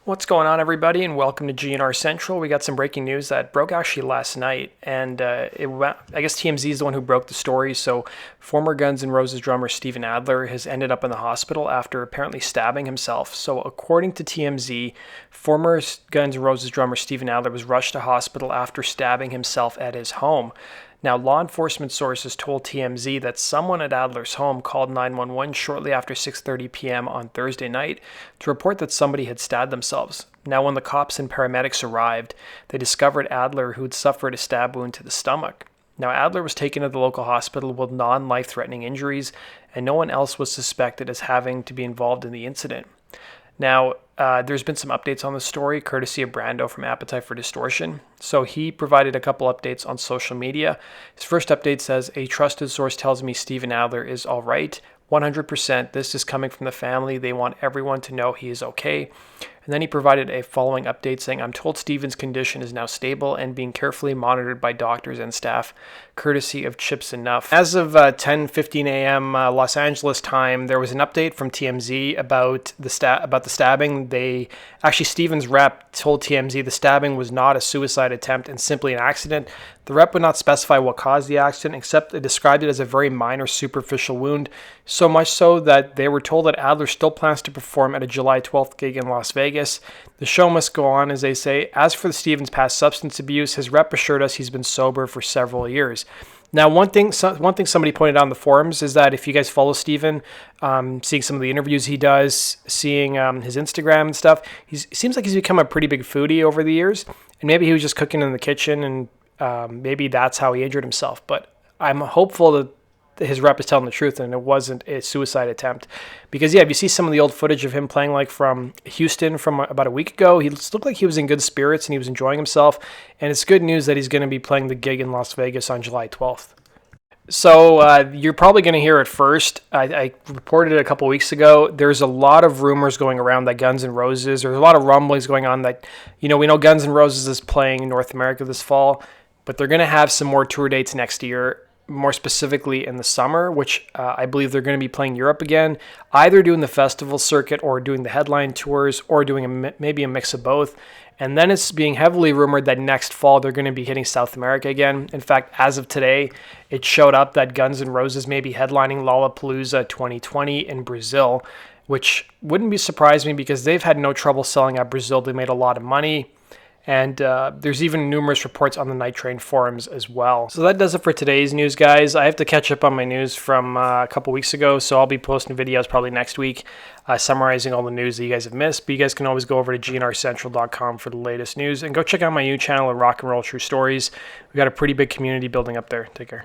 What's going on, everybody, and welcome to GNR Central. We got some breaking news that broke actually last night, and I guess TMZ is the one who broke the story. So former Guns N' Roses drummer Steven Adler has ended up in the hospital after apparently stabbing himself. So according to TMZ, former Guns N' Roses drummer Steven Adler was rushed to hospital after stabbing himself at his home. Now, law enforcement sources told TMZ that someone at Adler's home called 911 shortly after 6:30 p.m. on Thursday night to report that somebody had stabbed themselves. Now, when the cops and paramedics arrived, they discovered Adler, who had suffered a stab wound to the stomach. Now, Adler was taken to the local hospital with non-life-threatening injuries, and no one else was suspected as having to be involved in the incident. Now, there's been some updates on the story, courtesy of Brando from Appetite for Distortion. So he provided a couple updates on social media. His first update says, "A trusted source tells me Steven Adler is all right. 100%. This is coming from the family. They want everyone to know he is okay." And then he provided a following update saying, "I'm told Steven's condition is now stable and being carefully monitored by doctors and staff, courtesy of Chips Enough." As of 10:15 a.m. Los Angeles time, there was an update from TMZ about the stabbing. Steven's rep told TMZ the stabbing was not a suicide attempt and simply an accident. The rep would not specify what caused the accident, except it described it as a very minor superficial wound, so much so that they were told that Adler still plans to perform at a July 12th gig in Las Vegas. The show must go on, as they say. As for Steven's past substance abuse, his rep assured us he's been sober for several years. Now, one thing somebody pointed out on the forums is that if you guys follow Steven, seeing some of the interviews he does, seeing his Instagram and stuff, he seems like he's become a pretty big foodie over the years. And maybe he was just cooking in the kitchen, and maybe that's how he injured himself. But I'm hopeful that his rep is telling the truth and it wasn't a suicide attempt. Because, yeah, if you see some of the old footage of him playing like from Houston from about a week ago, he looked like he was in good spirits and he was enjoying himself. And it's good news that he's going to be playing the gig in Las Vegas on July 12th. So you're probably going to hear it first. I reported it a couple weeks ago. There's a lot of rumors going around that Guns N' Roses, there's a lot of rumblings going on that, we know Guns N' Roses is playing in North America this fall, but they're going to have some more tour dates next year, more specifically in the summer, which I believe they're going to be playing Europe again, either doing the festival circuit or doing the headline tours or doing maybe a mix of both. And then it's being heavily rumored that next fall they're going to be hitting South America again. In fact, as of today, it showed up that Guns N' Roses may be headlining Lollapalooza 2020 in Brazil, which wouldn't be surprising me because they've had no trouble selling out Brazil. They made a lot of money. And there's even numerous reports on the Night Train forums as well. So that does it for today's news, guys. I have to catch up on my news from a couple weeks ago, so I'll be posting videos probably next week summarizing all the news that you guys have missed. But you guys can always go over to gnrcentral.com for the latest news. And go check out my new channel at Rock and Roll True Stories. We've got a pretty big community building up there. Take care.